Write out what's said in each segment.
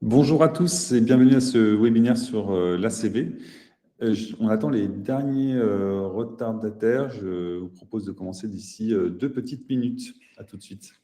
Bonjour à tous et bienvenue à ce webinaire sur l'ACV. On attend les derniers retardataires. Je vous propose de commencer d'ici 2 petites minutes. À tout de suite.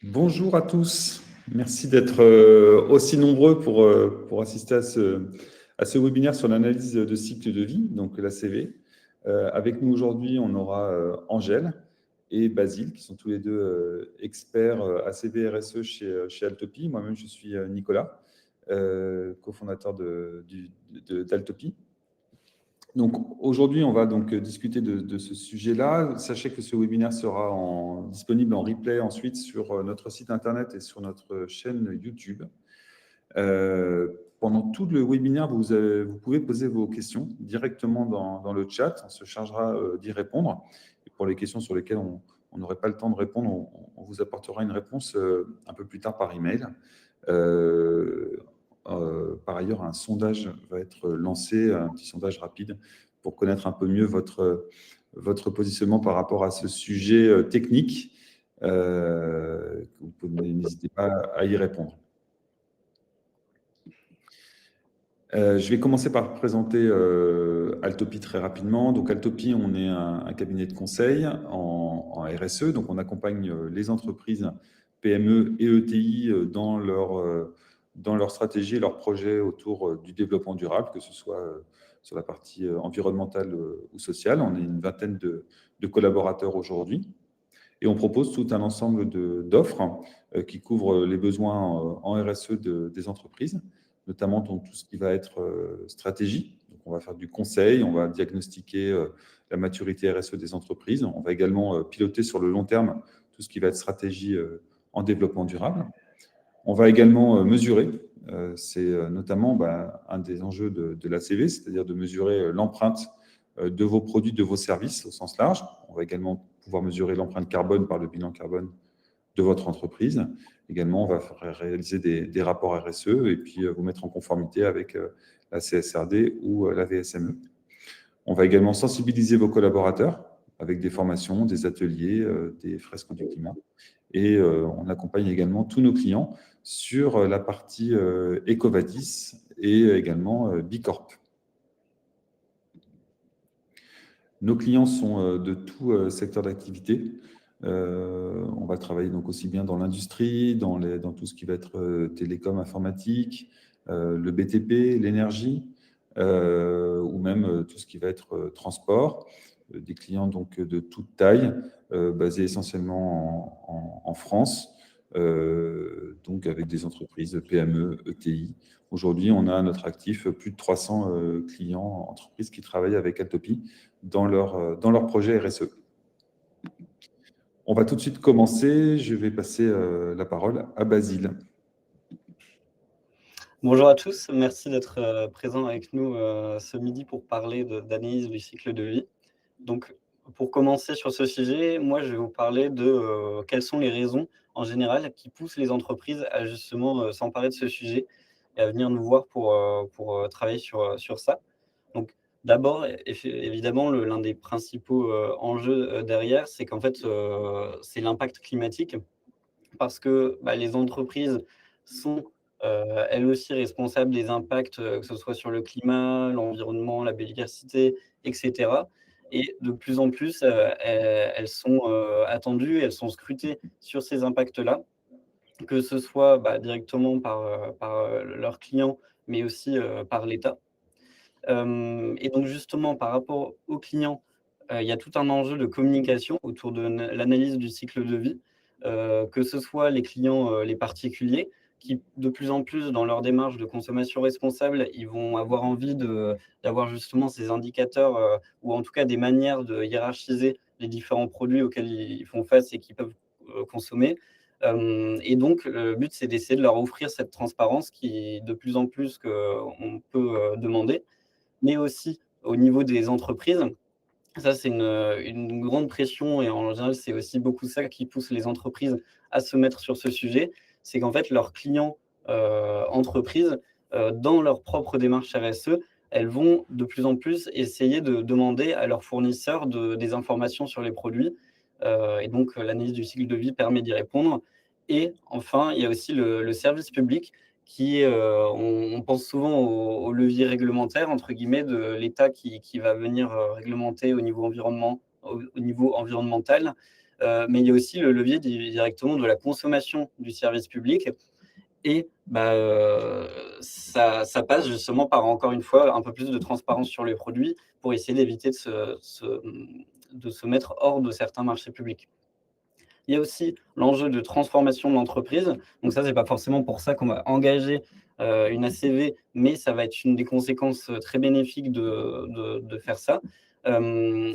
Bonjour à tous. Merci d'être aussi nombreux pour assister à ce webinaire sur l'analyse de cycle de vie, donc l'ACV. Avec nous aujourd'hui, on aura Angèle et Basile, qui sont tous les deux experts ACV RSE chez Altopy. Moi-même, je suis Nicolas, cofondateur d'Altopy. Donc aujourd'hui, on va donc discuter de ce sujet-là. Sachez que ce webinaire sera disponible en replay ensuite sur notre site internet et sur notre chaîne YouTube. Pendant tout le webinaire, vous pouvez poser vos questions directement dans le chat. On se chargera d'y répondre. Et pour les questions sur lesquelles on n'aurait pas le temps de répondre, on vous apportera une réponse un peu plus tard par email. Par ailleurs, un sondage va être lancé, un petit sondage rapide pour connaître un peu mieux votre positionnement par rapport à ce sujet technique. N'hésitez pas à y répondre. Je vais commencer par présenter Altopy très rapidement. Donc Altopy, on est un cabinet de conseil en RSE. Donc on accompagne les entreprises PME et ETI dans leur stratégie et leurs projets autour du développement durable, que ce soit sur la partie environnementale ou sociale. On est une vingtaine de collaborateurs aujourd'hui. Et on propose tout un ensemble d'offres qui couvrent les besoins en RSE des entreprises, notamment dans tout ce qui va être stratégie. Donc, on va faire du conseil, on va diagnostiquer la maturité RSE des entreprises. On va également piloter sur le long terme tout ce qui va être stratégie en développement durable. On va également mesurer. C'est notamment un des enjeux de l'ACV, c'est-à-dire de mesurer l'empreinte de vos produits, de vos services au sens large. On va également pouvoir mesurer l'empreinte carbone par le bilan carbone de votre entreprise. Également, on va réaliser des rapports RSE et puis vous mettre en conformité avec la CSRD ou la VSME. On va également sensibiliser vos collaborateurs avec des formations, des ateliers, des fresques du climat. Et on accompagne également tous nos clients sur la partie EcoVadis et également Bicorp. Nos clients sont de tout secteur d'activité. On va travailler donc aussi bien dans l'industrie, dans tout ce qui va être télécom, informatique, le BTP, l'énergie, ou même tout ce qui va être transport. Des clients donc de toute taille, basés essentiellement en France, donc avec des entreprises PME, ETI. Aujourd'hui, on a à notre actif plus de 300 clients, entreprises qui travaillent avec Altopi dans leur projet RSE. On va tout de suite commencer. Je vais passer la parole à Basile. Bonjour à tous, merci d'être présents avec nous ce midi pour parler d'analyse du cycle de vie. Donc, pour commencer sur ce sujet, moi, je vais vous parler de quelles sont les raisons en général qui poussent les entreprises à justement s'emparer de ce sujet et à venir nous voir pour travailler sur ça. Donc, d'abord, évidemment, l'un des principaux enjeux derrière, c'est qu'en fait, c'est l'impact climatique parce que les entreprises sont elles aussi responsables des impacts, que ce soit sur le climat, l'environnement, la biodiversité, etc. Et de plus en plus, elles sont attendues, elles sont scrutées sur ces impacts-là, que ce soit directement par leurs clients, mais aussi par l'État. Et donc justement, par rapport aux clients, il y a tout un enjeu de communication autour de l'analyse du cycle de vie, que ce soit les clients, les particuliers, qui de plus en plus, dans leur démarche de consommation responsable, ils vont avoir envie d'avoir justement ces indicateurs, ou en tout cas des manières de hiérarchiser les différents produits auxquels ils font face et qu'ils peuvent consommer. Et donc le but, c'est d'essayer de leur offrir cette transparence qui, de plus en plus, qu'on peut demander, mais aussi au niveau des entreprises. Ça, c'est une grande pression et en général, c'est aussi beaucoup ça qui pousse les entreprises à se mettre sur ce sujet. C'est qu'en fait, leurs clients entreprises, dans leur propre démarche RSE, elles vont de plus en plus essayer de demander à leurs fournisseurs des informations sur les produits. Et donc, l'analyse du cycle de vie permet d'y répondre. Et enfin, il y a aussi le service public qui, on pense souvent au levier réglementaire, entre guillemets, de l'État qui va venir réglementer au niveau environnemental. Mais il y a aussi le levier directement de la consommation du service public. Et ça passe justement par, encore une fois, un peu plus de transparence sur les produits pour essayer d'éviter de se mettre hors de certains marchés publics. Il y a aussi l'enjeu de transformation de l'entreprise. Donc ça, c'est pas forcément pour ça qu'on va engager une ACV, mais ça va être une des conséquences très bénéfiques de faire ça.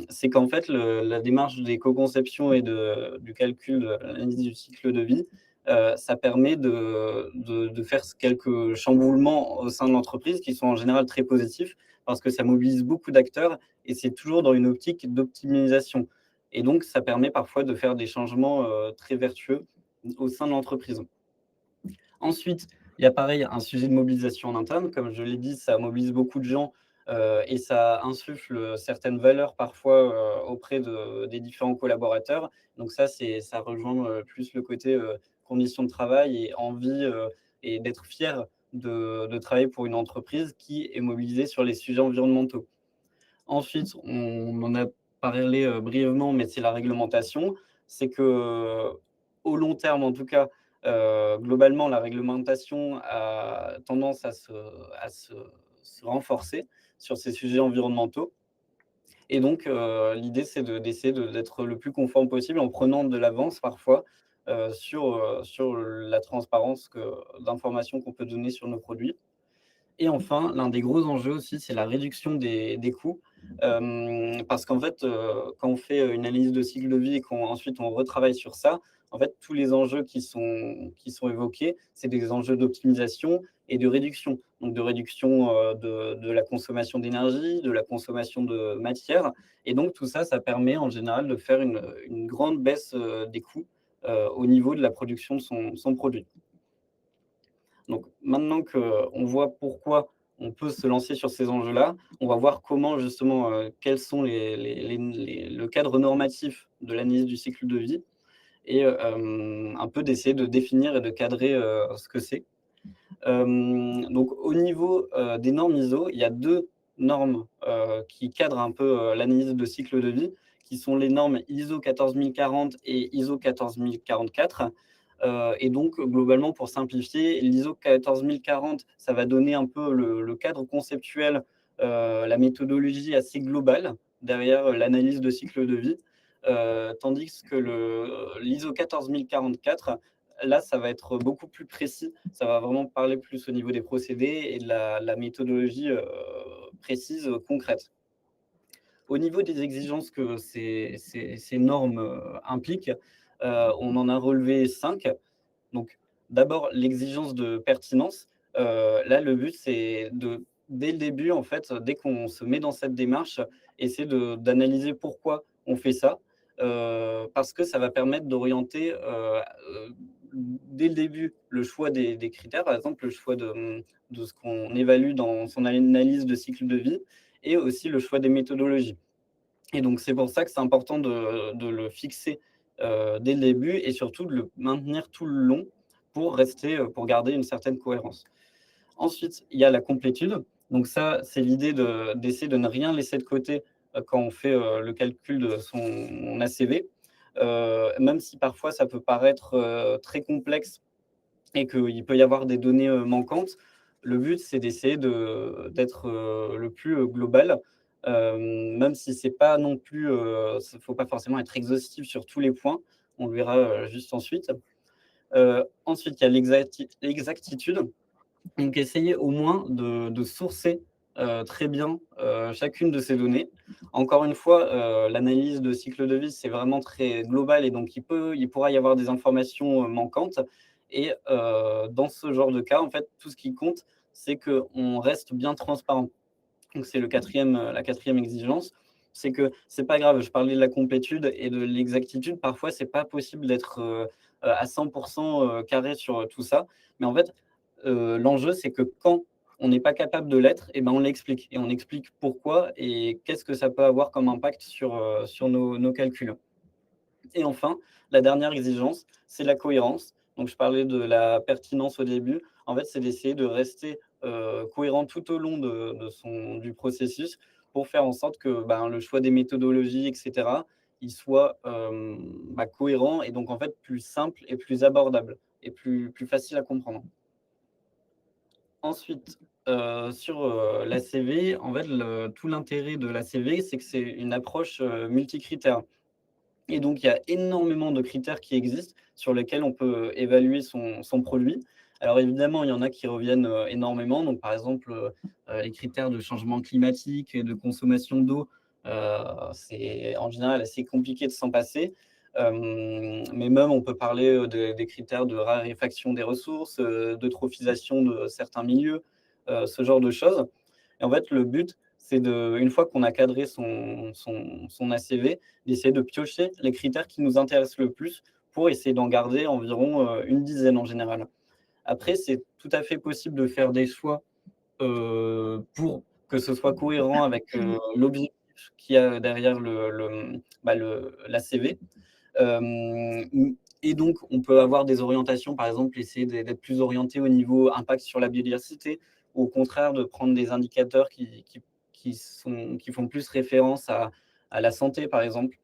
C'est qu'en fait, la démarche d'éco-conception et du calcul de l'analyse du cycle de vie, ça permet de faire quelques chamboulements au sein de l'entreprise qui sont en général très positifs parce que ça mobilise beaucoup d'acteurs et c'est toujours dans une optique d'optimisation. Et donc, ça permet parfois de faire des changements très vertueux au sein de l'entreprise. Ensuite, il y a pareil un sujet de mobilisation en interne. Comme je l'ai dit, ça mobilise beaucoup de gens et ça insuffle certaines valeurs parfois auprès des différents collaborateurs. Donc ça rejoint plus le côté conditions de travail et envie et d'être fier de travailler pour une entreprise qui est mobilisée sur les sujets environnementaux. Ensuite, on en a parlé brièvement, mais c'est la réglementation. C'est qu'au long terme, en tout cas, globalement, la réglementation a tendance à se renforcer. sur ces sujets environnementaux. Et donc, l'idée, c'est d'essayer d'être le plus conforme possible en prenant de l'avance parfois sur la transparence d'informations qu'on peut donner sur nos produits. Et enfin, l'un des gros enjeux aussi, c'est la réduction des coûts. Parce qu'en fait, quand on fait une analyse de cycle de vie et qu'ensuite on retravaille sur ça, en fait, tous les enjeux qui sont évoqués, c'est des enjeux d'optimisation et de réduction. Donc de réduction de la consommation d'énergie, de la consommation de matière. Et donc tout ça, ça permet en général de faire une grande baisse des coûts au niveau de la production de son produit. Donc maintenant qu'on voit pourquoi on peut se lancer sur ces enjeux-là, on va voir comment justement, quels sont le cadre normatif de l'analyse du cycle de vie et un peu d'essayer de définir et de cadrer, ce que c'est. Donc au niveau, des normes ISO, il y a 2 normes, qui cadrent un peu, l'analyse de cycle de vie, qui sont les normes ISO 14040 et ISO 14044. Et donc globalement, pour simplifier, l'ISO 14040, ça va donner un peu le cadre conceptuel, la méthodologie assez globale derrière l'analyse de cycle de vie. Tandis que l'ISO 14044, là, ça va être beaucoup plus précis. Ça va vraiment parler plus au niveau des procédés et de la méthodologie précise, concrète. Au niveau des exigences que ces normes impliquent, on en a relevé 5. Donc, d'abord, l'exigence de pertinence. Là, le but, c'est dès le début, en fait, dès qu'on se met dans cette démarche, essayer d'analyser pourquoi on fait ça, parce que ça va permettre d'orienter dès le début le choix des critères, par exemple, le choix de ce qu'on évalue dans son analyse de cycle de vie et aussi le choix des méthodologies. Et donc, c'est pour ça que c'est important de le fixer dès le début et surtout de le maintenir tout le long pour garder une certaine cohérence. Ensuite, il y a la complétude. Donc ça, c'est l'idée d'essayer de ne rien laisser de côté quand on fait le calcul de son ACV, même si parfois ça peut paraître très complexe et qu'il peut y avoir des données manquantes. Le but, c'est d'essayer d'être le plus global, même si c'est pas non plus, faut pas forcément être exhaustif sur tous les points. On le verra juste ensuite. Ensuite, il y a l'exactitude. Donc, essayer au moins de sourcer très bien chacune de ces données. Encore une fois, l'analyse de cycle de vie, c'est vraiment très global et donc il pourra y avoir des informations manquantes. Et dans ce genre de cas, en fait, tout ce qui compte, c'est qu'on reste bien transparent. Donc, c'est la quatrième exigence. C'est que c'est pas grave. Je parlais de la complétude et de l'exactitude. Parfois, c'est pas possible d'être à 100% carré sur tout ça. Mais en fait, l'enjeu, c'est que quand on n'est pas capable de l'être, et ben, on l'explique et on explique pourquoi et qu'est-ce que ça peut avoir comme impact sur nos calculs. Et enfin, la dernière exigence, c'est la cohérence. Donc je parlais de la pertinence au début. En fait, c'est d'essayer de rester, cohérent tout au long du processus pour faire en sorte que, ben, le choix des méthodologies et cetera, il soit, cohérent et donc en fait plus simple et plus abordable et plus facile à comprendre. Ensuite, sur, l'ACV, en fait, tout l'intérêt de l'ACV, c'est que c'est une approche, multicritère et donc il y a énormément de critères qui existent sur lesquels on peut évaluer son produit. Alors évidemment, il y en a qui reviennent, énormément. Donc par exemple, les critères de changement climatique et de consommation d'eau, c'est en général assez compliqué de s'en passer. Mais même on peut parler, des critères de raréfaction des ressources, d'eutrophisation de certains milieux, ce genre de choses. Et en fait, le but, c'est une fois qu'on a cadré son ACV, d'essayer de piocher les critères qui nous intéressent le plus pour essayer d'en garder environ, une dizaine en général. Après, c'est tout à fait possible de faire des choix, pour que ce soit cohérent avec, l'objectif qu'il y a derrière l'ACV. Et donc on peut avoir des orientations, par exemple, essayer d'être plus orienté au niveau impact sur la biodiversité ou au contraire de prendre des indicateurs qui font plus référence à la santé, par exemple,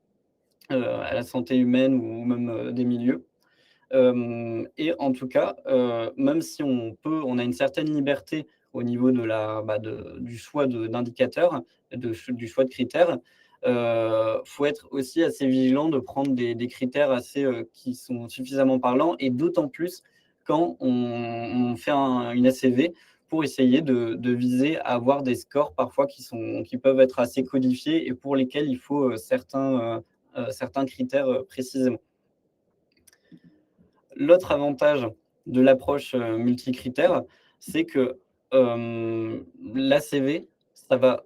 à la santé humaine ou même, des milieux. Et en tout cas, même si on a une certaine liberté au niveau du choix d'indicateurs, du choix de critères. Faut être aussi assez vigilant de prendre des critères assez, qui sont suffisamment parlants et d'autant plus quand on fait une ACV pour essayer de viser à avoir des scores parfois qui peuvent être assez codifiés et pour lesquels il faut, certains critères, précisément. L'autre avantage de l'approche, multicritère, c'est que, l'ACV, ça va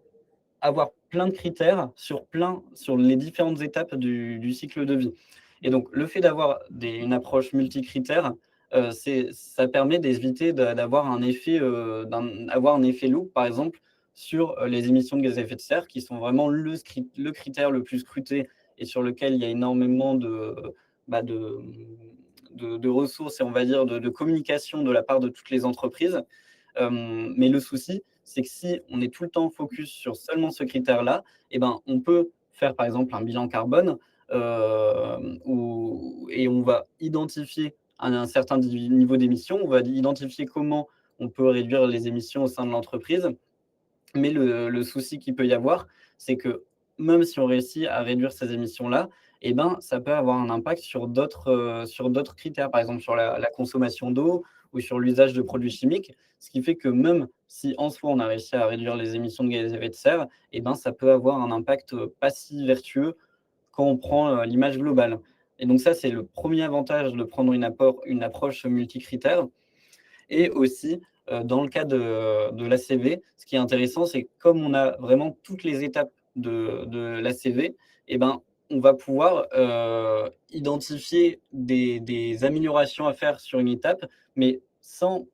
avoir plein de critères sur les différentes étapes du cycle de vie. Et donc le fait d'avoir une approche multicritère, ça permet d'éviter d'avoir un effet, avoir un effet loupe, par exemple, sur, les émissions de gaz à effet de serre qui sont vraiment le critère le plus scruté et sur lequel il y a énormément bah, de, de ressources et on va dire de communication de la part de toutes les entreprises. Mais le souci, c'est que si on est tout le temps focus sur seulement ce critère-là, eh ben, on peut faire par exemple un bilan carbone et on va identifier un certain niveau d'émission, on va identifier comment on peut réduire les émissions au sein de l'entreprise. Mais le souci qu'il peut y avoir, c'est que même si on réussit à réduire ces émissions-là, eh ben, ça peut avoir un impact sur d'autres critères, par exemple sur la consommation d'eau ou sur l'usage de produits chimiques. Ce qui fait que même si en soi on a réussi à réduire les émissions de gaz à effet de serre, eh ben, ça peut avoir un impact pas si vertueux quand on prend l'image globale. Et donc ça, c'est le premier avantage de prendre une approche multicritère. Et aussi, dans le cas de l'ACV, ce qui est intéressant, c'est que comme on a vraiment toutes les étapes de l'ACV, eh ben, on va pouvoir, identifier des améliorations à faire sur une étape, mais sans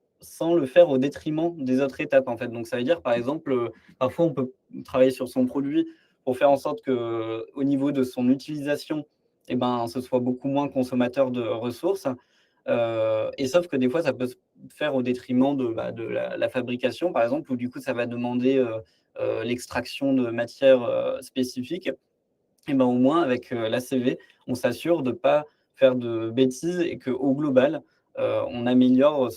le faire au détriment des autres étapes, en fait. Donc ça veut dire, par exemple, parfois on peut travailler sur son produit pour faire en sorte qu'au niveau de son utilisation, eh ben, ce soit beaucoup moins consommateur de ressources. Et sauf que des fois, ça peut se faire au détriment de la fabrication, par exemple, où du coup, ça va demander, l'extraction de matières, spécifiques. Et ben, au moins avec, l'ACV, on s'assure de ne pas faire de bêtises et qu'au global, on améliore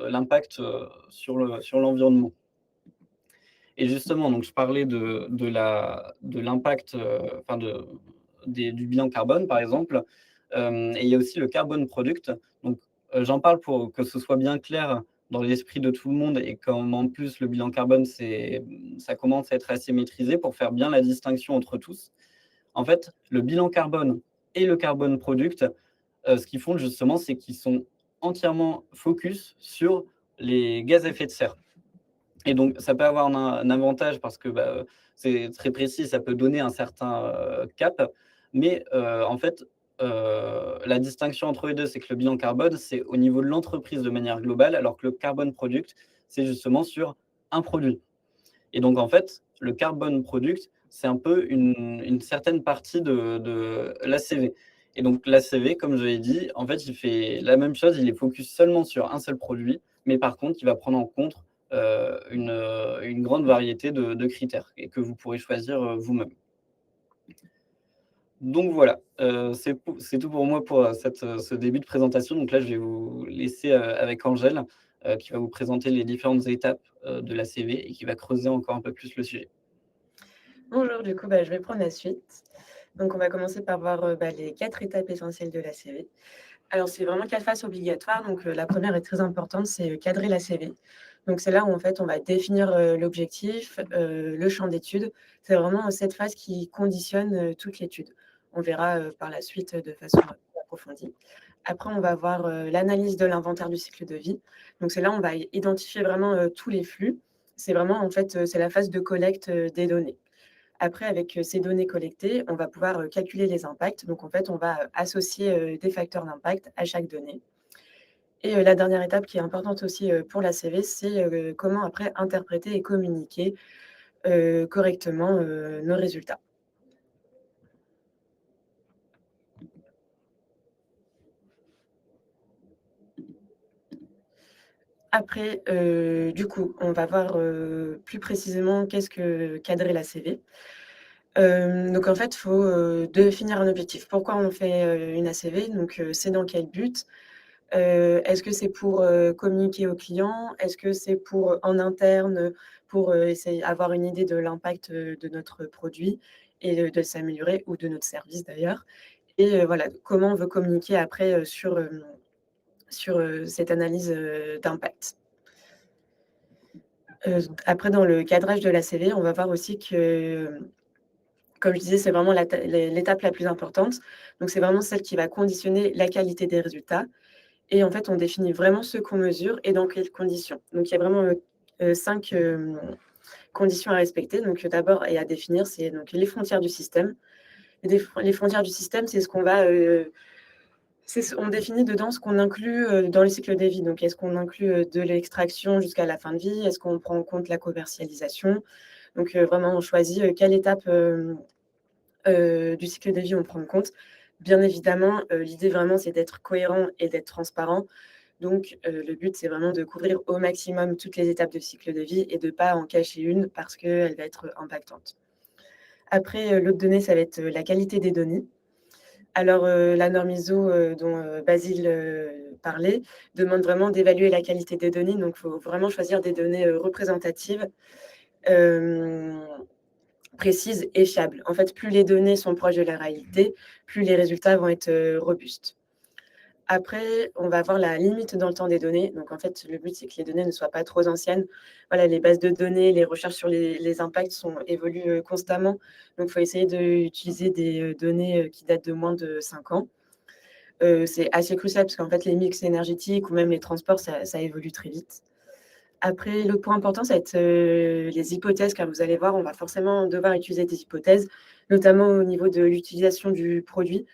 l'impact, sur l'environnement. Et justement, donc je parlais de l'impact, enfin du bilan carbone, par exemple, et il y a aussi le carbone product. Donc, j'en parle pour que ce soit bien clair dans l'esprit de tout le monde et comme en plus le bilan carbone, ça commence à être assez maîtrisé pour faire bien la distinction entre tous. En fait, le bilan carbone et le carbone product, ce qu'ils font justement, c'est qu'ils sont entièrement focus sur les gaz à effet de serre. Et donc, ça peut avoir un avantage parce que, c'est très précis, ça peut donner un certain, cap. Mais, en fait, la distinction entre les 2, c'est que le bilan carbone, c'est au niveau de l'entreprise de manière globale, alors que le carbone product, c'est justement sur un produit. Et donc, en fait, le carbone product, c'est un peu une certaine partie de l'ACV. Et donc l'ACV, comme je l'ai dit, en fait, il fait la même chose, il est focus seulement sur un seul produit, mais par contre, il va prendre en compte, une grande variété de critères et que vous pourrez choisir, vous-même. Donc voilà, c'est tout pour moi pour, ce début de présentation. Donc là, je vais vous laisser, avec Angèle, qui va vous présenter les différentes étapes, de l'ACV et qui va creuser encore un peu plus le sujet. Bonjour, du coup, je vais prendre la suite. Donc, on va commencer par voir les 4 étapes essentielles de la CV. Alors, c'est vraiment 4 phases obligatoires. Donc, la première est très importante, c'est cadrer la CV. Donc, c'est là où, en fait, on va définir l'objectif, le champ d'étude. C'est vraiment cette phase qui conditionne toute l'étude. On verra par la suite de façon plus approfondie. Après, on va voir l'analyse de l'inventaire du cycle de vie. Donc, c'est là où on va identifier vraiment tous les flux. C'est vraiment, en fait, c'est la phase de collecte des données. Après, avec ces données collectées, on va pouvoir calculer les impacts. Donc, en fait, on va associer des facteurs d'impact à chaque donnée. Et la dernière étape qui est importante aussi pour la CV, c'est comment après interpréter et communiquer correctement nos résultats. Après, du coup, on va voir plus précisément qu'est-ce que cadrer la CV. Donc en fait, il faut définir un objectif. Pourquoi on fait une ACV? Donc c'est dans quel but? Est-ce que c'est pour communiquer aux clients? Est-ce que c'est pour en interne, pour essayer d'avoir une idée de l'impact de notre produit et de s'améliorer ou de notre service d'ailleurs? Et voilà, comment on veut communiquer après sur cette analyse d'impact. Après, dans le cadrage de la CV, on va voir aussi que, comme je disais, c'est vraiment l'étape la plus importante. Donc, c'est vraiment celle qui va conditionner la qualité des résultats. Et en fait, on définit vraiment ce qu'on mesure et dans quelles conditions. Donc, il y a vraiment 5 conditions à respecter. Donc, d'abord, et à définir, c'est donc les frontières du système. Les frontières du système, c'est ce qu'on va on définit dedans ce qu'on inclut dans le cycle des vies. Donc, est-ce qu'on inclut de l'extraction jusqu'à la fin de vie? Est-ce qu'on prend en compte la commercialisation? Donc, vraiment, on choisit quelle étape du cycle des vies on prend en compte. Bien évidemment, l'idée vraiment, c'est d'être cohérent et d'être transparent. Donc, le but, c'est vraiment de couvrir au maximum toutes les étapes de cycle de vie et de ne pas en cacher une parce qu'elle va être impactante. Après, l'autre donnée, ça va être la qualité des données. Alors, la norme ISO dont Basile parlait demande vraiment d'évaluer la qualité des données. Donc, il faut vraiment choisir des données représentatives, précises et fiables. En fait, plus les données sont proches de la réalité, plus les résultats vont être robustes. Après, on va voir la limite dans le temps des données. Donc, en fait, le but, c'est que les données ne soient pas trop anciennes. Voilà, les bases de données, les recherches sur les impacts évoluent constamment. Donc, il faut essayer d'utiliser des données qui datent de moins de 5 ans. C'est assez crucial parce qu'en fait, les mix énergétiques ou même les transports, ça évolue très vite. Après, le point important, ça va être les hypothèses, car vous allez voir, on va forcément devoir utiliser des hypothèses, notamment au niveau de l'utilisation du produit.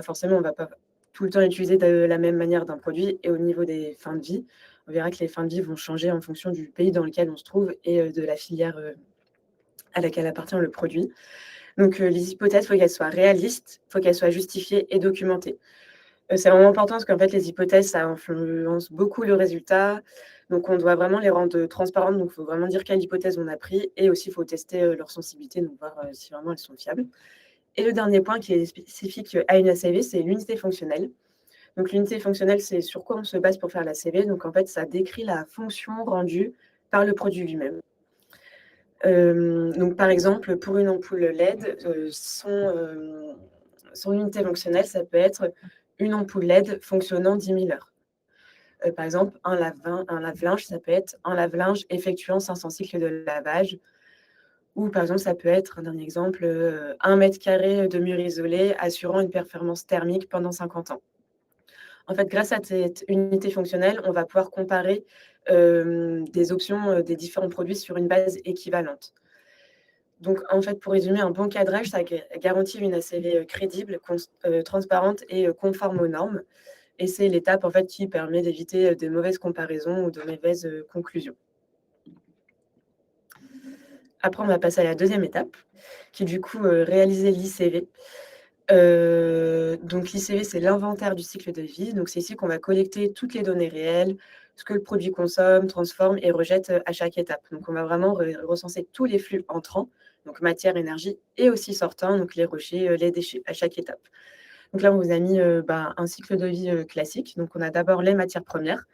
Forcément, on ne va pas tout le temps utiliser de la même manière d'un produit. Et au niveau des fins de vie, on verra que les fins de vie vont changer en fonction du pays dans lequel on se trouve et de la filière à laquelle appartient le produit. Donc, les hypothèses, il faut qu'elles soient réalistes, il faut qu'elles soient justifiées et documentées. C'est vraiment important parce qu'en fait, les hypothèses, ça influence beaucoup le résultat. Donc, on doit vraiment les rendre transparentes. Donc, il faut vraiment dire quelle hypothèse on a pris et aussi, il faut tester leur sensibilité, donc voir si vraiment elles sont fiables. Et le dernier point qui est spécifique à une ACV, c'est l'unité fonctionnelle. Donc, l'unité fonctionnelle, c'est sur quoi on se base pour faire la CV. Donc, en fait, ça décrit la fonction rendue par le produit lui-même. Donc, par exemple, pour une ampoule LED, son unité fonctionnelle, ça peut être une ampoule LED fonctionnant 10 000 heures. Par exemple, un lave-linge, ça peut être un lave-linge effectuant 500 cycles de lavage. Ou par exemple, ça peut être, un dernier exemple, 1 mètre carré de mur isolé assurant une performance thermique pendant 50 ans. En fait, grâce à cette unité fonctionnelle, on va pouvoir comparer des options des différents produits sur une base équivalente. Donc, en fait, pour résumer, un bon cadrage, ça garantit une ACV crédible, transparente et conforme aux normes. Et c'est l'étape en fait, qui permet d'éviter de mauvaises comparaisons ou de mauvaises conclusions. Après, on va passer à la deuxième étape, qui est du coup réaliser l'ICV. Donc, l'ICV, c'est l'inventaire du cycle de vie. Donc, c'est ici qu'on va collecter toutes les données réelles, ce que le produit consomme, transforme et rejette à chaque étape. Donc, on va vraiment recenser tous les flux entrants, donc matière, énergie, et aussi sortants, donc les rochers, les déchets, à chaque étape. Donc là, on vous a mis un cycle de vie classique. Donc, on a d'abord les matières premières.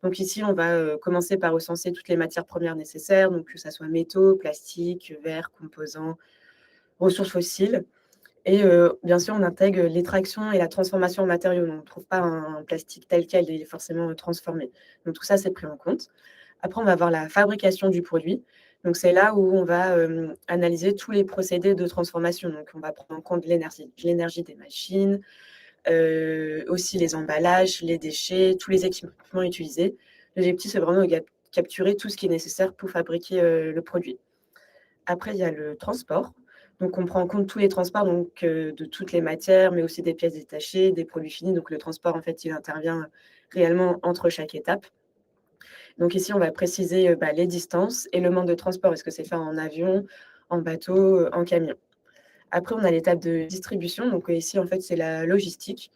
Donc ici, on va commencer par recenser toutes les matières premières nécessaires, donc que ce soit métaux, plastique, verre, composants, ressources fossiles. Et bien sûr, on intègre l'extraction et la transformation en matériaux. On ne trouve pas un plastique tel quel, il est forcément transformé. Donc tout ça, c'est pris en compte. Après, on va voir la fabrication du produit. Donc c'est là où on va analyser tous les procédés de transformation. Donc on va prendre en compte l'énergie des machines, aussi les emballages, les déchets, tous les équipements utilisés. L'objectif, c'est vraiment de capturer tout ce qui est nécessaire pour fabriquer le produit. Après, il y a le transport. Donc, on prend en compte tous les transports de toutes les matières, mais aussi des pièces détachées, des produits finis. Donc, le transport, en fait, il intervient réellement entre chaque étape. Donc, ici, on va préciser les distances et le mode de transport. Est-ce que c'est fait en avion, en bateau, en camion? Après, on a l'étape de distribution. Donc, ici, en fait, c'est la logistique.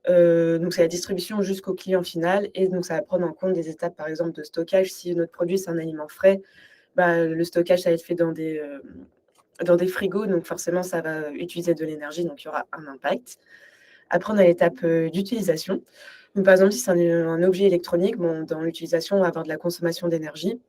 Donc, c'est la distribution jusqu'au client final. Et donc, ça va prendre en compte des étapes, par exemple, de stockage. Si notre produit, c'est un aliment frais, le stockage, ça va être fait dans des frigos. Donc, forcément, ça va utiliser de l'énergie. Donc, il y aura un impact. Après, on a l'étape d'utilisation. Donc, par exemple, si c'est un objet électronique, bon, dans l'utilisation, on va avoir de la consommation d'énergie.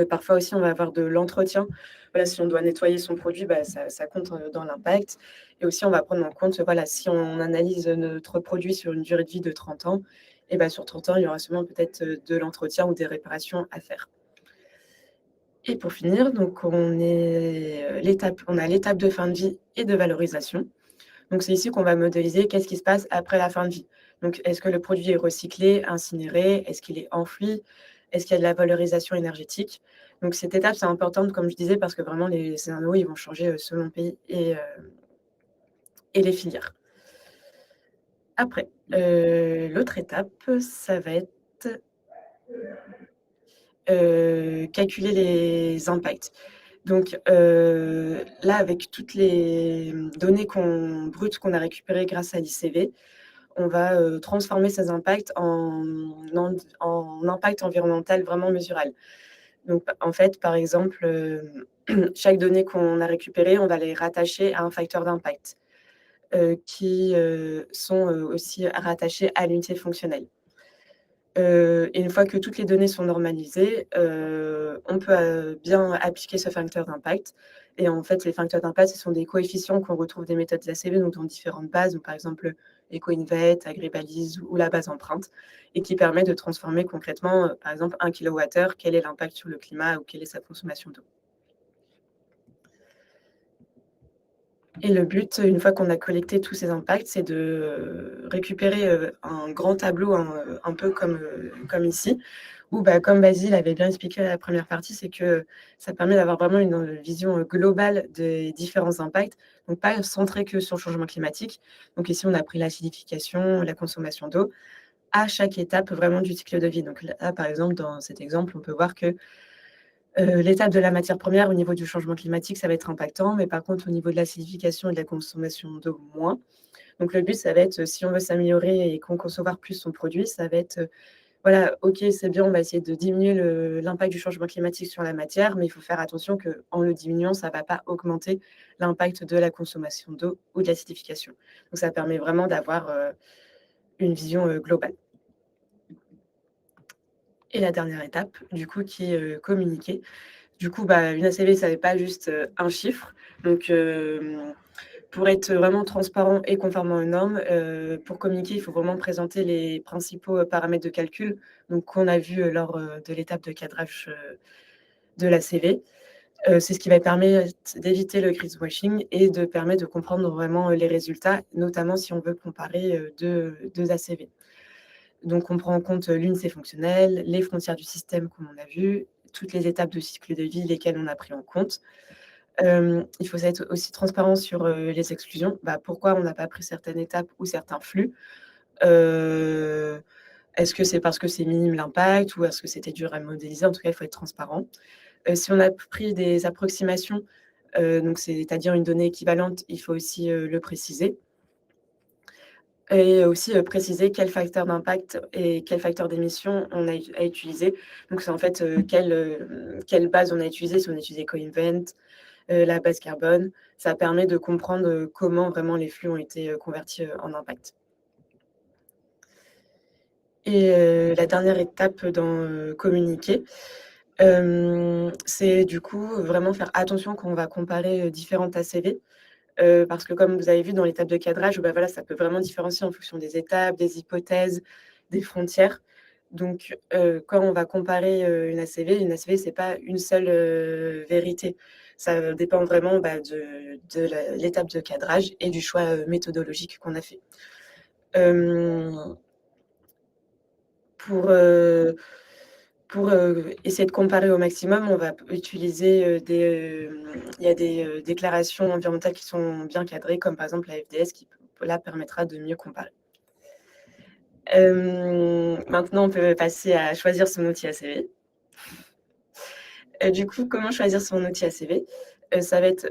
Parfois aussi, on va avoir de l'entretien. Voilà, si on doit nettoyer son produit, ça compte dans l'impact. Et aussi, on va prendre en compte, voilà, si on analyse notre produit sur une durée de vie de 30 ans, et sur 30 ans, il y aura sûrement peut-être de l'entretien ou des réparations à faire. Et pour finir, donc on a l'étape de fin de vie et de valorisation. Donc, c'est ici qu'on va modéliser qu'est-ce qui se passe après la fin de vie. Donc, est-ce que le produit est recyclé, incinéré? Est-ce qu'il est enfoui? Est-ce qu'il y a de la valorisation énergétique? Donc, cette étape, c'est importante, comme je disais, parce que vraiment, les scénarios, ils vont changer selon le pays et les filières. Après, l'autre étape, ça va être calculer les impacts. Donc là, avec toutes les données brutes qu'on a récupérées grâce à l'ICV, on va transformer ces impacts en impact environnemental vraiment mesurable. Donc, en fait, par exemple, chaque donnée qu'on a récupérée, on va les rattacher à un facteur d'impact qui sont aussi rattachés à l'unité fonctionnelle. Et une fois que toutes les données sont normalisées, on peut bien appliquer ce facteur d'impact. Et en fait, les facteurs d'impact, ce sont des coefficients qu'on retrouve des méthodes ACV, donc dans différentes bases, donc par exemple EcoInvet, Agribalise ou la base empreinte, et qui permet de transformer concrètement, par exemple, 1 kWh, quel est l'impact sur le climat ou quelle est sa consommation d'eau. Et le but, une fois qu'on a collecté tous ces impacts, c'est de récupérer un grand tableau, un peu comme ici, où, comme Basile avait bien expliqué à la première partie, c'est que ça permet d'avoir vraiment une vision globale des différents impacts, donc pas centré que sur le changement climatique. Donc ici, on a pris l'acidification, la consommation d'eau, à chaque étape vraiment du cycle de vie. Donc là, par exemple, dans cet exemple, on peut voir que l'étape de la matière première au niveau du changement climatique, ça va être impactant, mais par contre, au niveau de l'acidification et de la consommation d'eau, moins. Donc le but, ça va être, si on veut s'améliorer et concevoir plus son produit, ça va être, voilà, OK, c'est bien, on va essayer de diminuer l'impact du changement climatique sur la matière, mais il faut faire attention qu'en le diminuant, ça ne va pas augmenter l'impact de la consommation d'eau ou de l'acidification. Donc ça permet vraiment d'avoir une vision globale. Et la dernière étape, du coup, qui est communiquer. Du coup, une ACV, ça n'est pas juste un chiffre. Donc, pour être vraiment transparent et conformément aux normes, pour communiquer, il faut vraiment présenter les principaux paramètres de calcul qu'on a vus lors de l'étape de cadrage de l'ACV. C'est ce qui va permettre d'éviter le greenwashing et de permettre de comprendre vraiment les résultats, notamment si on veut comparer deux ACV. Donc, on prend en compte l'unité fonctionnelle, les frontières du système, comme on a vu, toutes les étapes de cycle de vie, lesquelles on a pris en compte. Il faut être aussi transparent sur les exclusions. Pourquoi on n'a pas pris certaines étapes ou certains flux? Est-ce que c'est parce que c'est minime l'impact ou est-ce que c'était dur à modéliser? En tout cas, il faut être transparent. Si on a pris des approximations, donc c'est-à-dire une donnée équivalente, il faut aussi le préciser. Et aussi préciser quel facteur d'impact et quel facteur d'émission on a utilisé. Donc, c'est en fait quelle base on a utilisé, si on a utilisé EcoInvent, la base carbone. Ça permet de comprendre comment vraiment les flux ont été convertis en impact. Et la dernière étape dans communiquer, c'est du coup vraiment faire attention quand on va comparer différentes ACV. Parce que comme vous avez vu dans l'étape de cadrage, voilà, ça peut vraiment différencier en fonction des étapes, des hypothèses, des frontières. Donc, quand on va comparer une ACV, ce n'est pas une seule vérité. Ça dépend vraiment de l'étape de cadrage et du choix méthodologique qu'on a fait. Pour essayer de comparer au maximum, on va utiliser il y a des déclarations environnementales qui sont bien cadrées, comme par exemple la FDS, qui là permettra de mieux comparer. Maintenant, on peut passer à choisir son outil ACV. Du coup, comment choisir son outil ACV? Ça va être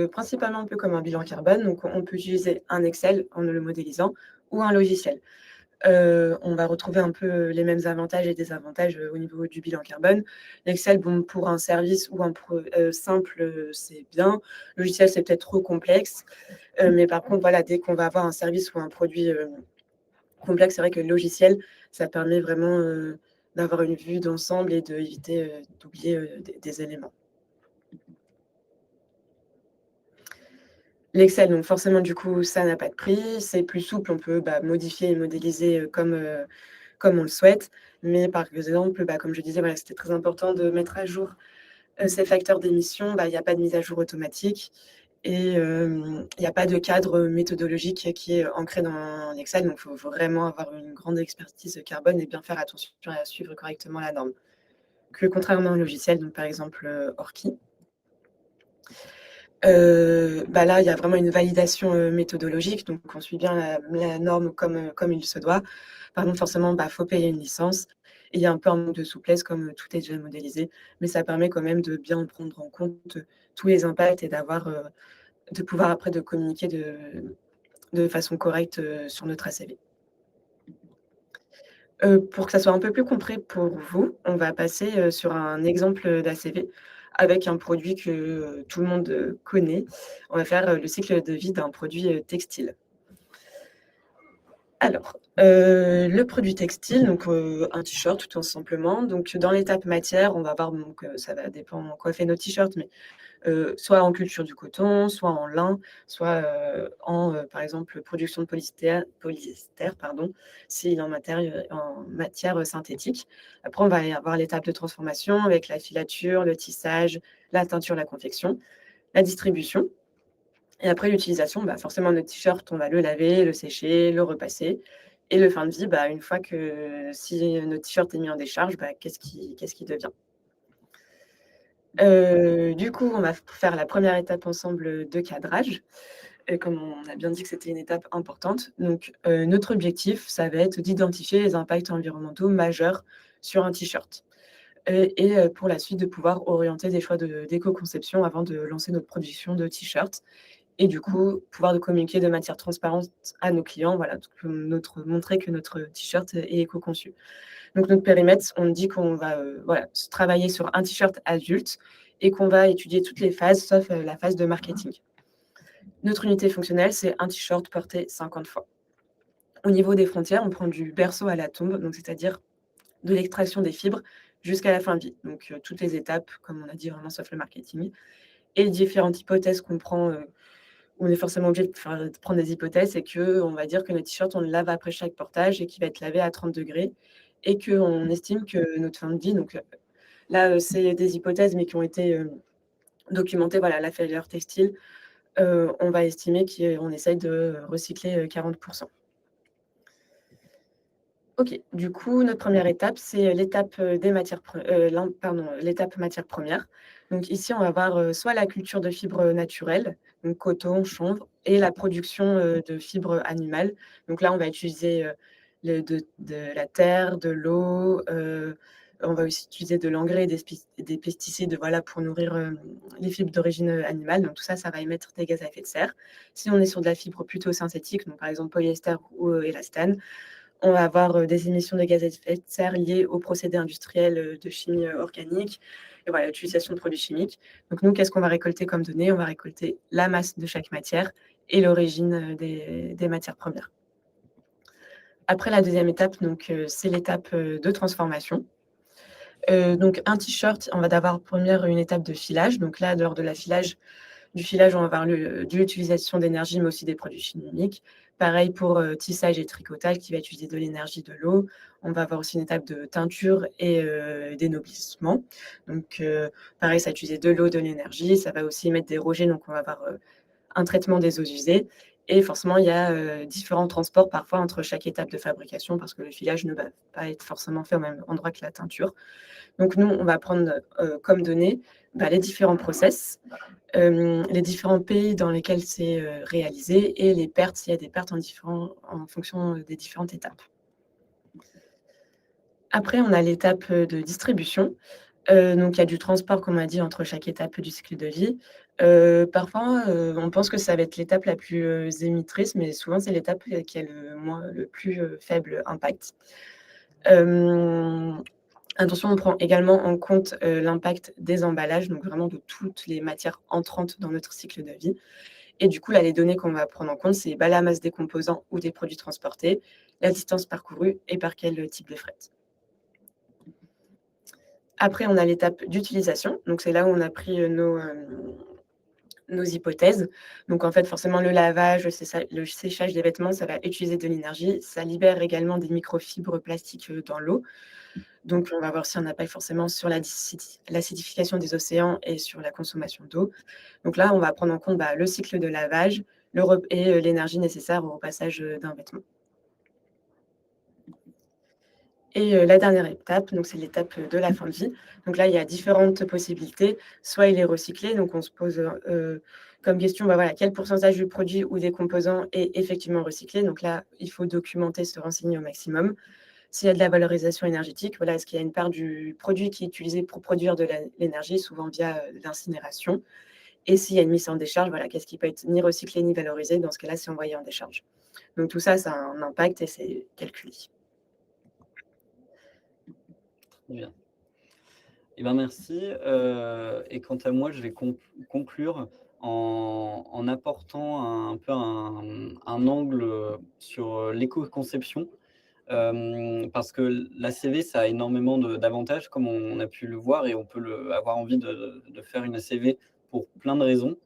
principalement un peu comme un bilan carbone. Donc, on peut utiliser un Excel en le modélisant ou un logiciel. On va retrouver un peu les mêmes avantages et désavantages au niveau du bilan carbone. L'Excel, pour un service ou un simple, c'est bien. Le logiciel, c'est peut-être trop complexe. Mais par contre, voilà, dès qu'on va avoir un service ou un produit complexe. C'est vrai que le logiciel, ça permet vraiment d'avoir une vue d'ensemble et d'éviter d'oublier des éléments. L'Excel, donc forcément, du coup, ça n'a pas de prix. C'est plus souple, on peut modifier et modéliser comme on le souhaite. Mais par exemple, comme je disais, voilà, c'était très important de mettre à jour ces facteurs d'émission. Il n'y a pas de mise à jour automatique et il n'y a pas de cadre méthodologique qui est ancré dans l'Excel. Donc, il faut vraiment avoir une grande expertise carbone et bien faire attention à suivre correctement la norme. Que contrairement au logiciel, donc par exemple Orki, là, il y a vraiment une validation méthodologique, donc on suit bien la norme comme il se doit. Par contre, forcément, faut payer une licence. Et il y a un peu un manque de souplesse, comme tout est déjà modélisé, mais ça permet quand même de bien prendre en compte tous les impacts et de pouvoir après de communiquer de façon correcte sur notre ACV. Pour que ça soit un peu plus concret pour vous, on va passer sur un exemple d'ACV avec un produit que tout le monde connaît. On va faire le cycle de vie d'un produit textile. Alors, le produit textile, donc un t-shirt tout simplement. Donc dans l'étape matière, on va voir, donc ça va dépendre quoi fait notre t-shirt, mais soit en culture du coton, soit en lin, soit par exemple, production de polyester, s'il est en matière synthétique. Après, on va y avoir l'étape de transformation avec la filature, le tissage, la teinture, la confection, la distribution. Et après l'utilisation, forcément, notre t-shirt, on va le laver, le sécher, le repasser. Et le fin de vie, une fois que si notre t-shirt est mis en décharge, qu'est-ce qui devient? Du coup, on va faire la première étape ensemble de cadrage. Comme on a bien dit que c'était une étape importante. Donc, notre objectif, ça va être d'identifier les impacts environnementaux majeurs sur un t-shirt. Et pour la suite, de pouvoir orienter des choix d'éco-conception avant de lancer notre production de t-shirts. Et du coup, pouvoir de communiquer de manière transparente à nos clients, voilà, montrer que notre t-shirt est éco-conçu. Donc notre périmètre, on dit qu'on va travailler sur un t-shirt adulte et qu'on va étudier toutes les phases, sauf la phase de marketing. Notre unité fonctionnelle, c'est un t-shirt porté 50 fois. Au niveau des frontières, on prend du berceau à la tombe, donc c'est-à-dire de l'extraction des fibres jusqu'à la fin de vie. Donc toutes les étapes, comme on a dit, vraiment sauf le marketing. Et les différentes hypothèses qu'on prend, on est forcément obligé de prendre des hypothèses, c'est qu'on va dire que notre t-shirt, on le lave après chaque portage et qu'il va être lavé à 30 degrés et qu'on estime que notre fin de vie, donc là, c'est des hypothèses, mais qui ont été documentées, voilà, la filière textile, on va estimer qu'on essaye de recycler 40%. Ok, du coup, notre première étape, c'est l'étape l'étape matière première. Donc ici, on va voir soit la culture de fibres naturelles, donc coton, chanvre, et la production de fibres animales. Donc là, on va utiliser de la terre, de l'eau. On va aussi utiliser de l'engrais et des pesticides, voilà, pour nourrir les fibres d'origine animale. Donc tout ça, ça va émettre des gaz à effet de serre. Si on est sur de la fibre plutôt synthétique, donc par exemple polyester ou élastane, on va avoir des émissions de gaz à effet de serre liées aux procédés industriels de chimie organique et voilà, l'utilisation de produits chimiques. Donc nous, qu'est-ce qu'on va récolter comme données? On va récolter la masse de chaque matière et l'origine des matières premières. Après, la deuxième étape, c'est l'étape de transformation. Donc un t-shirt, on va d'abord première une étape de filage. Donc là, lors de du filage, on va avoir de l'utilisation d'énergie, mais aussi des produits chimiques. Pareil pour tissage et tricotage, qui va utiliser de l'énergie, de l'eau. On va avoir aussi une étape de teinture et d'énoblissement. Donc, pareil, ça va utiliser de l'eau, de l'énergie. Ça va aussi émettre des rejets, donc on va avoir un traitement des eaux usées. Et forcément, il y a différents transports parfois entre chaque étape de fabrication, parce que le filage ne va pas être forcément fait au même endroit que la teinture. Donc, nous, on va prendre comme données les différents process, les différents pays dans lesquels c'est réalisé et les pertes, s'il y a des pertes en fonction des différentes étapes. Après, on a l'étape de distribution. Donc, il y a du transport, comme on a dit, entre chaque étape du cycle de vie. Parfois, on pense que ça va être l'étape la plus émettrice, mais souvent, c'est l'étape qui a le plus faible impact. Attention, on prend également en compte l'impact des emballages, donc vraiment de toutes les matières entrantes dans notre cycle de vie. Et du coup, là, les données qu'on va prendre en compte, c'est la masse des composants ou des produits transportés, la distance parcourue et par quel type de fret. Après, on a l'étape d'utilisation. Donc, c'est là où on a pris nos hypothèses. Donc, en fait, forcément, le lavage, le séchage des vêtements, ça va utiliser de l'énergie. Ça libère également des microfibres plastiques dans l'eau. Donc, on va voir si on n'a pas forcément sur l'acidification des océans et sur la consommation d'eau. Donc là, on va prendre en compte le cycle de lavage et l'énergie nécessaire au repassage d'un vêtement. Et la dernière étape, donc c'est l'étape de la fin de vie. Donc là, il y a différentes possibilités. Soit il est recyclé, donc on se pose comme question, quel pourcentage du produit ou des composants est effectivement recyclé. Donc là, il faut documenter, se renseigner au maximum. S'il y a de la valorisation énergétique, est-ce qu'il y a une part du produit qui est utilisé pour produire de l'énergie, souvent via l'incinération. Et s'il y a une mise en décharge, qu'est-ce qui peut être ni recyclé ni valorisé. Dans ce cas-là, c'est envoyé en décharge. Donc tout ça, ça a un impact et c'est calculé. Bien. Merci. Et quant à moi, je vais conclure en apportant un peu un angle sur l'éco-conception. Parce que l'ACV, ça a énormément d'avantages, comme on a pu le voir, et on peut avoir envie de faire une ACV pour plein de raisons.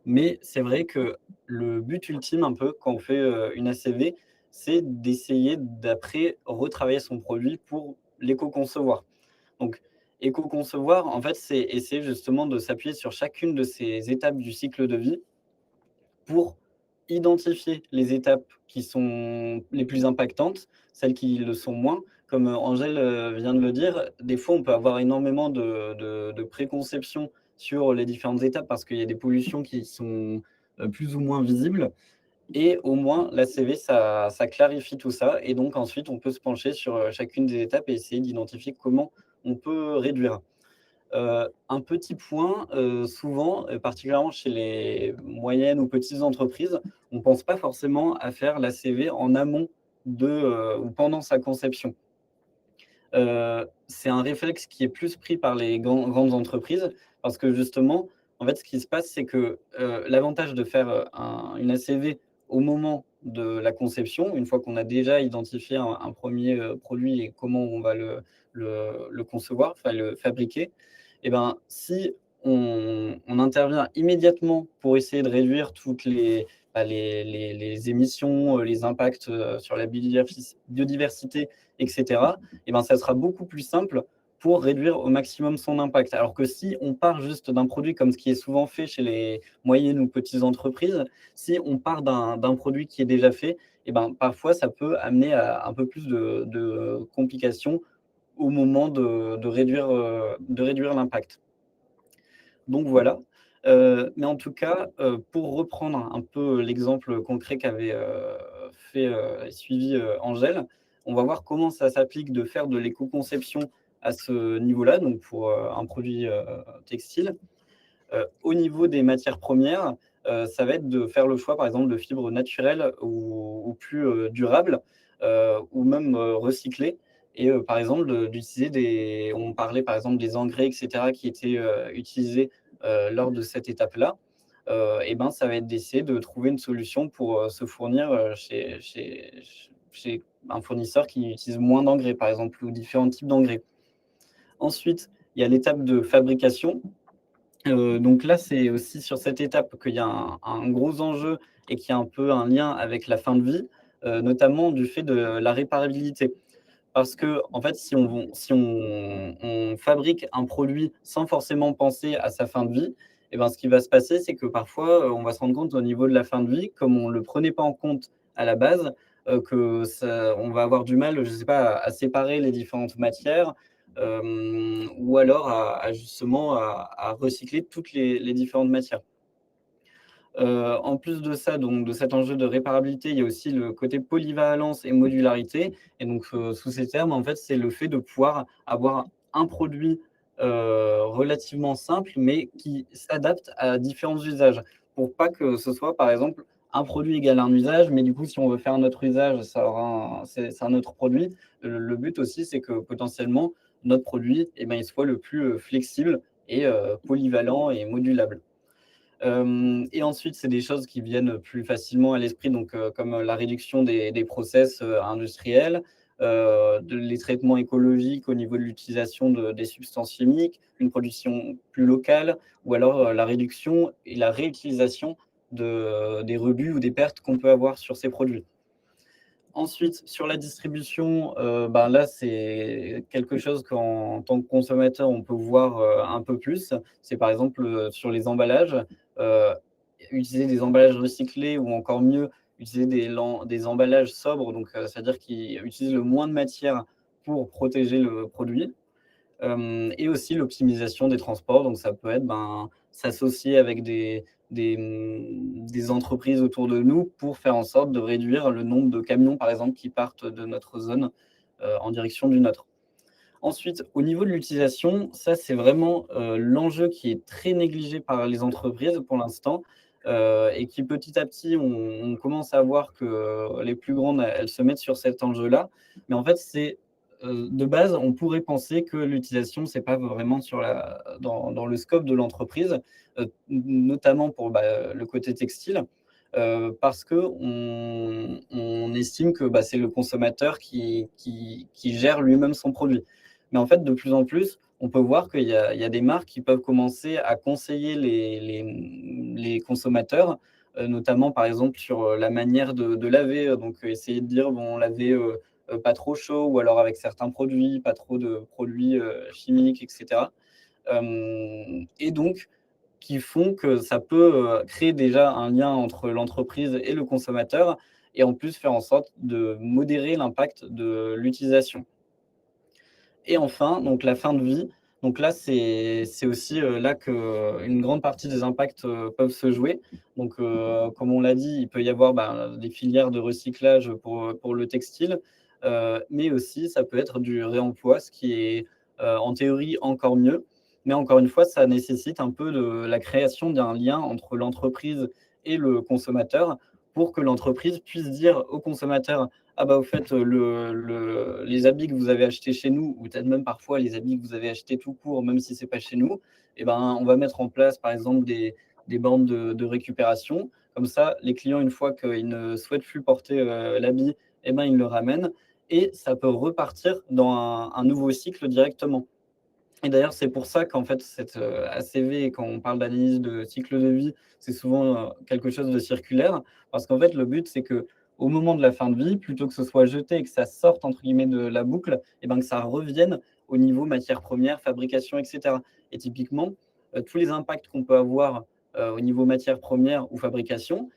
Mais c'est vrai que le but ultime, un peu, quand on fait une ACV, c'est d'essayer d'après retravailler son produit pour l'éco-concevoir. Donc, éco-concevoir, en fait, c'est essayer justement de s'appuyer sur chacune de ces étapes du cycle de vie pour identifier les étapes qui sont les plus impactantes, celles qui le sont moins. Comme Angèle vient de le dire, des fois, on peut avoir énormément de préconceptions sur les différentes étapes parce qu'il y a des pollutions qui sont plus ou moins visibles. Et au moins, l'ACV, ça clarifie tout ça. Et donc, ensuite, on peut se pencher sur chacune des étapes et essayer d'identifier comment on peut réduire. Un petit point, souvent, particulièrement chez les moyennes ou petites entreprises, on ne pense pas forcément à faire l'ACV en amont ou pendant sa conception. C'est un réflexe qui est plus pris par les grandes entreprises parce que justement, en fait, ce qui se passe, c'est que l'avantage de faire une ACV au moment de la conception, une fois qu'on a déjà identifié un premier produit et comment on va le concevoir, enfin le fabriquer, si on intervient immédiatement pour essayer de réduire toutes les émissions, les impacts sur la biodiversité, etc., ça sera beaucoup plus simple pour réduire au maximum son impact. Alors que si on part juste d'un produit, comme ce qui est souvent fait chez les moyennes ou petites entreprises, si on part d'un produit qui est déjà fait, parfois ça peut amener à un peu plus de complications au moment de réduire l'impact. Donc voilà. Mais en tout cas, pour reprendre un peu l'exemple concret qu'avait suivi Angèle, on va voir comment ça s'applique de faire de l'éco-conception à ce niveau-là, donc pour un produit textile. Au niveau des matières premières, ça va être de faire le choix, par exemple, de fibres naturelles ou plus durables, ou même recyclées. Et par exemple, d'utiliser on parlait par exemple des engrais, etc., qui étaient utilisés lors de cette étape-là. Ça va être d'essayer de trouver une solution pour se fournir chez un fournisseur qui utilise moins d'engrais, par exemple, ou différents types d'engrais. Ensuite, il y a l'étape de fabrication. Donc là, c'est aussi sur cette étape qu'il y a un gros enjeu et qui a un peu un lien avec la fin de vie, notamment du fait de la réparabilité. Parce que, en fait, si on fabrique un produit sans forcément penser à sa fin de vie, ce qui va se passer, c'est que parfois, on va se rendre compte au niveau de la fin de vie, comme on ne le prenait pas en compte à la base, on va avoir du mal, je ne sais pas, à séparer les différentes matières, ou alors justement à recycler toutes les différentes matières. En plus de ça, donc de cet enjeu de réparabilité, il y a aussi le côté polyvalence et modularité. Et donc, sous ces termes, en fait, c'est le fait de pouvoir avoir un produit relativement simple, mais qui s'adapte à différents usages, pour pas que ce soit, par exemple, un produit égale un usage, mais du coup, si on veut faire un autre usage, c'est un autre produit. Le but aussi, c'est que potentiellement, notre produit, il soit le plus flexible et polyvalent et modulable. Et ensuite, c'est des choses qui viennent plus facilement à l'esprit, donc comme la réduction des process industriels, les traitements écologiques au niveau de l'utilisation des substances chimiques, une production plus locale, ou alors la réduction et la réutilisation des rebuts ou des pertes qu'on peut avoir sur ces produits. Ensuite, sur la distribution, là, c'est quelque chose qu'en tant que consommateur, on peut voir un peu plus. C'est par exemple sur les emballages, utiliser des emballages recyclés ou encore mieux, utiliser des emballages sobres, donc c'est-à-dire qui utilisent le moins de matière pour protéger le produit. Et aussi l'optimisation des transports, donc ça peut être s'associer avec des entreprises autour de nous pour faire en sorte de réduire le nombre de camions, par exemple, qui partent de notre zone en direction d'une autre. Ensuite, au niveau de l'utilisation, ça, c'est vraiment l'enjeu qui est très négligé par les entreprises pour l'instant et qui, petit à petit, on commence à voir que les plus grandes, elles se mettent sur cet enjeu-là. Mais en fait, de base, on pourrait penser que l'utilisation, ce n'est pas vraiment dans le scope de l'entreprise, notamment pour le côté textile, parce qu'on estime que c'est le consommateur qui gère lui-même son produit. Mais en fait, de plus en plus, on peut voir qu'il y a des marques qui peuvent commencer à conseiller les consommateurs, notamment par exemple sur la manière de laver. Donc, essayer de dire, bon, laver pas trop chaud, ou alors avec certains produits, pas trop de produits chimiques, etc. Et donc, qui font que ça peut créer déjà un lien entre l'entreprise et le consommateur, et en plus faire en sorte de modérer l'impact de l'utilisation. Et enfin, donc la fin de vie. Donc là, c'est aussi là qu'une grande partie des impacts peuvent se jouer. Donc, comme on l'a dit, il peut y avoir des filières de recyclage pour le textile, mais aussi ça peut être du réemploi, ce qui est en théorie encore mieux. Mais encore une fois, ça nécessite un peu de la création d'un lien entre l'entreprise et le consommateur pour que l'entreprise puisse dire au consommateur: ah au fait, les habits que vous avez achetés chez nous, ou peut-être même parfois les habits que vous avez achetés tout court, même si ce n'est pas chez nous, on va mettre en place, par exemple, des bandes de récupération. Comme ça, les clients, une fois qu'ils ne souhaitent plus porter l'habit, ils le ramènent. Et ça peut repartir dans un nouveau cycle directement. Et d'ailleurs, c'est pour ça qu'en fait, cette ACV, quand on parle d'analyse de cycle de vie, c'est souvent quelque chose de circulaire. Parce qu'en fait, le but, c'est qu'au moment de la fin de vie, plutôt que ce soit jeté et que ça sorte, entre guillemets, de la boucle, que ça revienne au niveau matière première, fabrication, etc. Et typiquement, tous les impacts qu'on peut avoir au niveau matière première ou fabrication,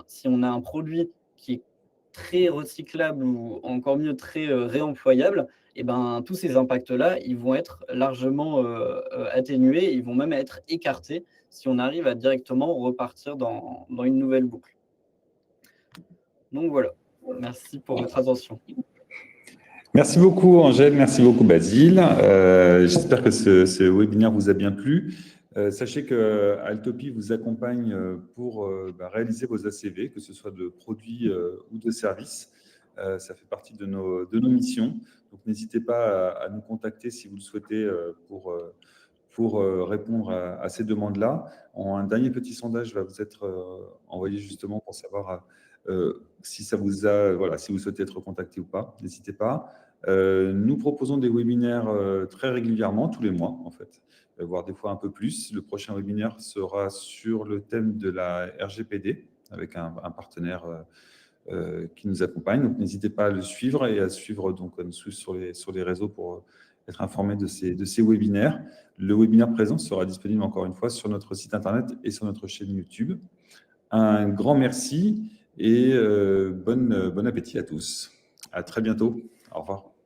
si on a un produit qui est très recyclable, ou encore mieux, très réemployable, tous ces impacts-là, ils vont être largement atténués, ils vont même être écartés si on arrive à directement repartir dans une nouvelle boucle. Donc voilà, merci pour votre attention. Merci beaucoup Angèle, merci beaucoup Basile. J'espère que ce webinaire vous a bien plu. Sachez que Altopy vous accompagne pour réaliser vos ACV, que ce soit de produits ou de services. Ça fait partie de nos missions. Donc n'hésitez pas à nous contacter si vous le souhaitez pour répondre à ces demandes-là. Un dernier petit sondage va vous être envoyé justement pour savoir si ça vous a, voilà, si vous souhaitez être contacté ou pas. N'hésitez pas. Nous proposons des webinaires très régulièrement, tous les mois en fait, voire des fois un peu plus. Le prochain webinaire sera sur le thème de la RGPD avec un partenaire qui nous accompagne. Donc n'hésitez pas à le suivre et à suivre donc sur les réseaux pour être informé de ces webinaires. Le webinaire présent sera disponible encore une fois sur notre site internet et sur notre chaîne YouTube. Un grand merci et bon appétit à tous. À très bientôt. Au revoir.